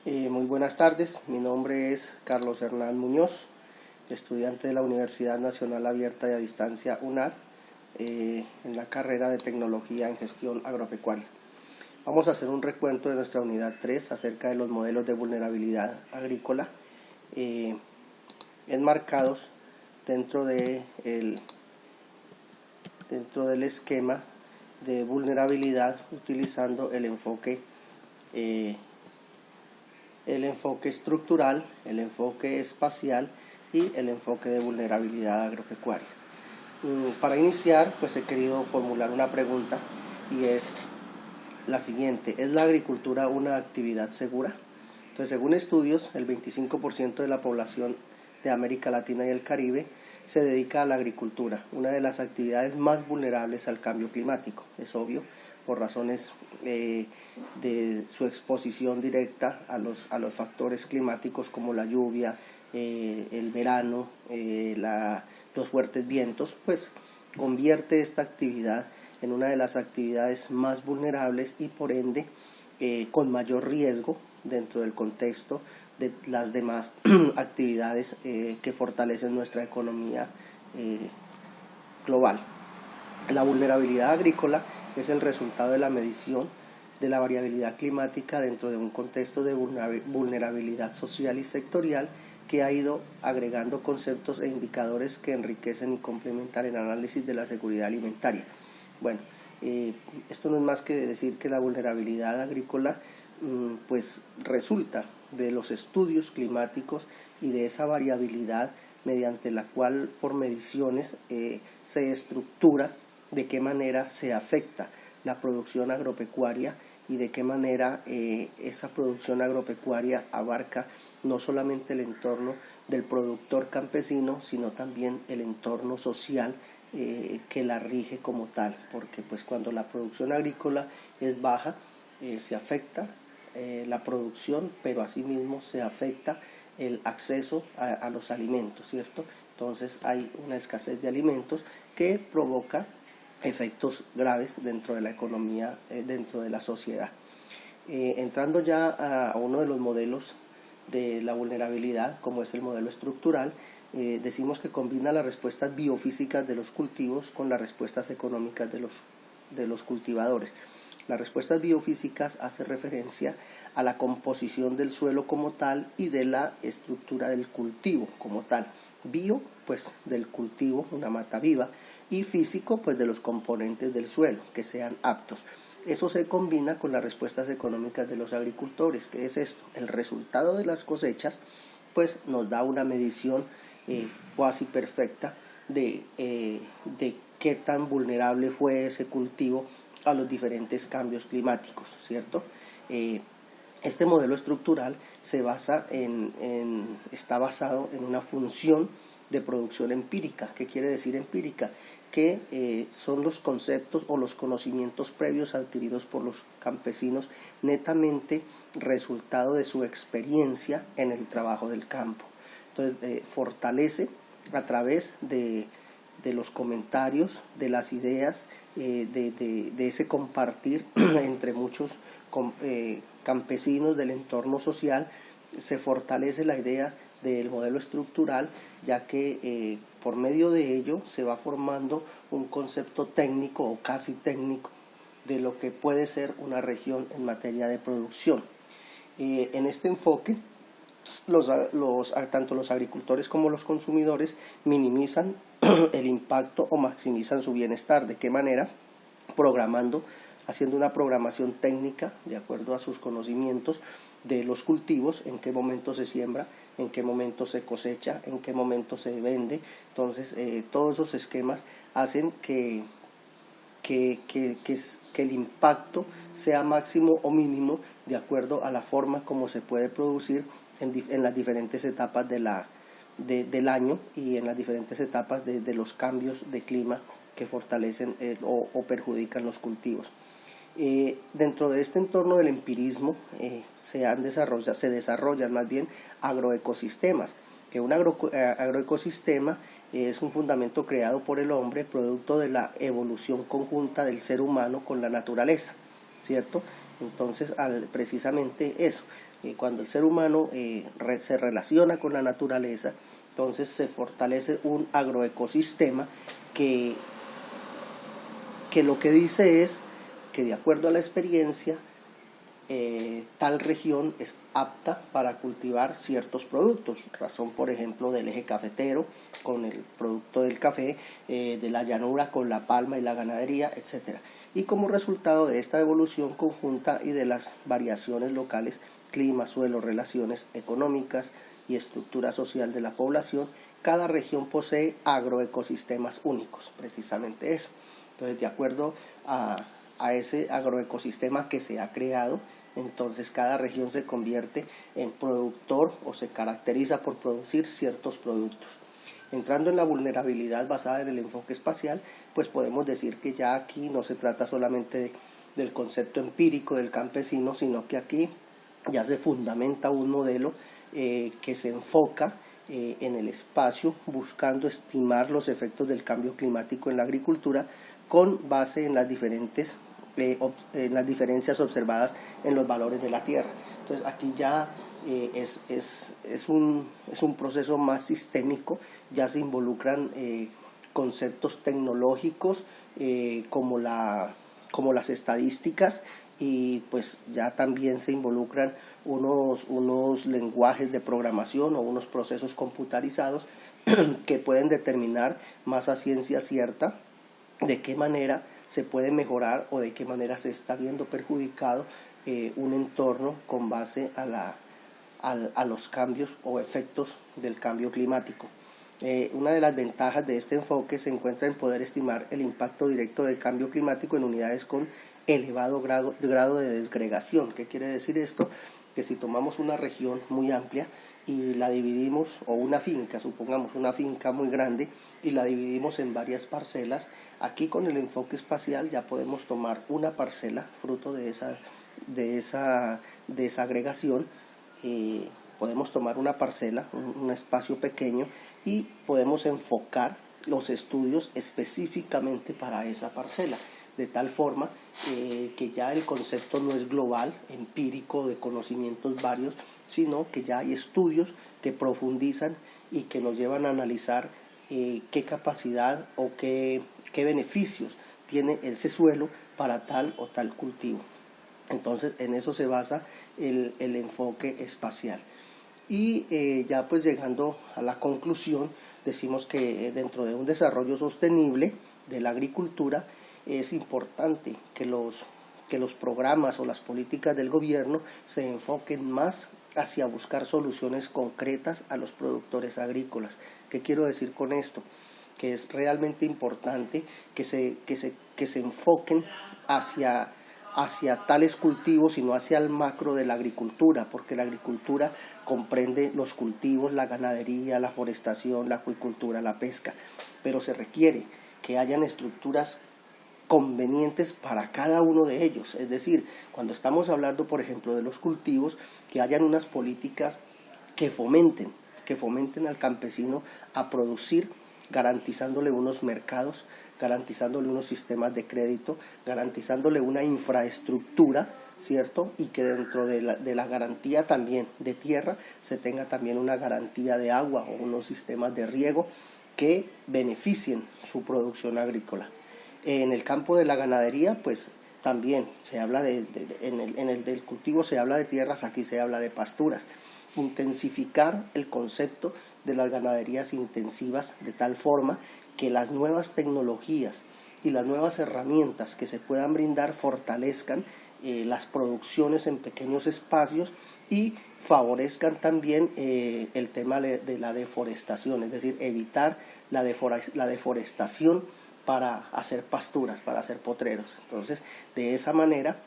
Muy buenas tardes, mi nombre es Carlos Hernán Muñoz, estudiante de la Universidad Nacional Abierta y a Distancia UNAD, en la carrera de Tecnología en Gestión Agropecuaria. Vamos a hacer un recuento de nuestra unidad 3 acerca de los modelos de vulnerabilidad agrícola enmarcados dentro del esquema de vulnerabilidad utilizando el enfoque estructural, el enfoque espacial y el enfoque de vulnerabilidad agropecuaria. Para iniciar, pues he querido formular una pregunta y es la siguiente: ¿es la agricultura una actividad segura? Entonces, según estudios, el 25% de la población de América Latina y el Caribe se dedica a la agricultura, una de las actividades más vulnerables al cambio climático, es obvio, por razones de su exposición directa a los factores climáticos como la lluvia, el verano, los fuertes vientos, pues convierte esta actividad en una de las actividades más vulnerables y por ende con mayor riesgo dentro del contexto de las demás actividades que fortalecen nuestra economía global. La vulnerabilidad agrícola es el resultado de la medición de la variabilidad climática dentro de un contexto de vulnerabilidad social y sectorial que ha ido agregando conceptos e indicadores que enriquecen y complementan el análisis de la seguridad alimentaria. Bueno, esto no es más que decir que la vulnerabilidad agrícola pues resulta de los estudios climáticos y de esa variabilidad mediante la cual por mediciones se estructura de qué manera se afecta la producción agropecuaria y de qué manera esa producción agropecuaria abarca no solamente el entorno del productor campesino, sino también el entorno social que la rige como tal, porque pues cuando la producción agrícola es baja se afecta la producción, pero asimismo se afecta el acceso a los alimentos, ¿cierto? Entonces hay una escasez de alimentos que provoca efectos graves dentro de la economía, dentro de la sociedad. Entrando ya a uno de los modelos de la vulnerabilidad, como es el modelo estructural, decimos que combina las respuestas biofísicas de los cultivos con las respuestas económicas de los cultivadores. Las respuestas biofísicas hacen referencia a la composición del suelo como tal y de la estructura del cultivo como tal. Bio, pues del cultivo, una mata viva, y físico, pues de los componentes del suelo, que sean aptos. Eso se combina con las respuestas económicas de los agricultores. ¿Qué es esto? El resultado de las cosechas, pues nos da una medición cuasi perfecta de qué tan vulnerable fue ese cultivo a los diferentes cambios climáticos, ¿cierto? Este modelo estructural está basado en una función de producción empírica. ¿Qué quiere decir empírica? Que son los conceptos o los conocimientos previos adquiridos por los campesinos netamente resultado de su experiencia en el trabajo del campo. Entonces fortalece a través de los comentarios, de las ideas, de ese compartir entre muchos campesinos del entorno social, se fortalece la idea del modelo estructural, ya que por medio de ello se va formando un concepto técnico o casi técnico de lo que puede ser una región en materia de producción. En este enfoque, tanto los agricultores como los consumidores minimizan el impacto o maximizan su bienestar. ¿De qué manera? Haciendo una programación técnica de acuerdo a sus conocimientos de los cultivos, en qué momento se siembra, en qué momento se cosecha, en qué momento se vende. Entonces todos esos esquemas hacen que el impacto sea máximo o mínimo de acuerdo a la forma como se puede producir en las diferentes etapas del año y en las diferentes etapas de los cambios de clima que fortalecen o perjudican los cultivos. Dentro de este entorno del empirismo se desarrollan más bien agroecosistemas, que un agroecosistema es un fundamento creado por el hombre, producto de la evolución conjunta del ser humano con la naturaleza, ¿cierto? Entonces, precisamente eso, Cuando el ser humano se relaciona con la naturaleza, entonces se fortalece un agroecosistema que lo que dice es que, de acuerdo a la experiencia, tal región es apta para cultivar ciertos productos, razón por ejemplo del eje cafetero con el producto del café, de la llanura con la palma y la ganadería, etcétera. Y como resultado de esta evolución conjunta y de las variaciones locales, clima, suelo, relaciones económicas y estructura social de la población, cada región posee agroecosistemas únicos, precisamente eso. Entonces, de acuerdo a ese agroecosistema que se ha creado, entonces cada región se convierte en productor o se caracteriza por producir ciertos productos. Entrando en la vulnerabilidad basada en el enfoque espacial, pues podemos decir que ya aquí no se trata solamente del concepto empírico del campesino, sino que aquí ya se fundamenta un modelo que se enfoca en el espacio, buscando estimar los efectos del cambio climático en la agricultura con base en las diferencias observadas en los valores de la tierra. Entonces aquí ya es un proceso más sistémico, ya se involucran conceptos tecnológicos como las estadísticas, y pues ya también se involucran unos lenguajes de programación o unos procesos computarizados que pueden determinar más a ciencia cierta de qué manera se puede mejorar o de qué manera se está viendo perjudicado un entorno con base a los cambios o efectos del cambio climático. Una de las ventajas de este enfoque se encuentra en poder estimar el impacto directo del cambio climático en unidades con elevado grado de desgregación. ¿Qué quiere decir esto? Que si tomamos una región muy amplia y la dividimos, o una finca, supongamos una finca muy grande, y la dividimos en varias parcelas, aquí con el enfoque espacial ya podemos tomar una parcela fruto de esa desagregación. Podemos tomar una parcela, un espacio pequeño, y podemos enfocar los estudios específicamente para esa parcela, de tal forma que ya el concepto no es global, empírico, de conocimientos varios, sino que ya hay estudios que profundizan y que nos llevan a analizar qué capacidad o qué beneficios tiene ese suelo para tal o tal cultivo. Entonces en eso se basa el enfoque espacial. Y ya pues llegando a la conclusión, decimos que dentro de un desarrollo sostenible de la agricultura es importante que los programas o las políticas del gobierno se enfoquen más hacia buscar soluciones concretas a los productores agrícolas. ¿Qué quiero decir con esto? Que es realmente importante que se enfoquen hacia tales cultivos y no hacia el macro de la agricultura, porque la agricultura comprende los cultivos, la ganadería, la forestación, la acuicultura, la pesca, pero se requiere que hayan estructuras convenientes para cada uno de ellos. Es decir, cuando estamos hablando, por ejemplo, de los cultivos, que hayan unas políticas que fomenten al campesino a producir, garantizándole unos mercados, garantizándole unos sistemas de crédito, garantizándole una infraestructura, ¿cierto? Y que dentro de la garantía también de tierra se tenga también una garantía de agua o unos sistemas de riego que beneficien su producción agrícola. En el campo de la ganadería, pues también se habla en el del cultivo se habla de tierras, aquí se habla de pasturas. Intensificar el concepto de las ganaderías intensivas de tal forma que las nuevas tecnologías y las nuevas herramientas que se puedan brindar fortalezcan las producciones en pequeños espacios y favorezcan también el tema de la deforestación, es decir, evitar la deforestación para hacer pasturas, para hacer potreros. Entonces, de esa manera,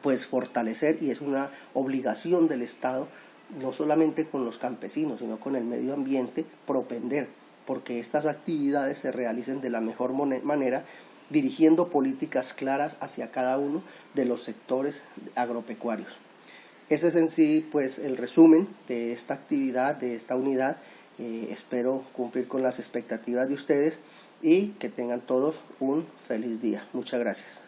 pues fortalecer, y es una obligación del Estado, no solamente con los campesinos, sino con el medio ambiente, propender porque estas actividades se realicen de la mejor manera, dirigiendo políticas claras hacia cada uno de los sectores agropecuarios. Ese es en sí pues el resumen de esta actividad, de esta unidad. Espero cumplir con las expectativas de ustedes y que tengan todos un feliz día. Muchas gracias.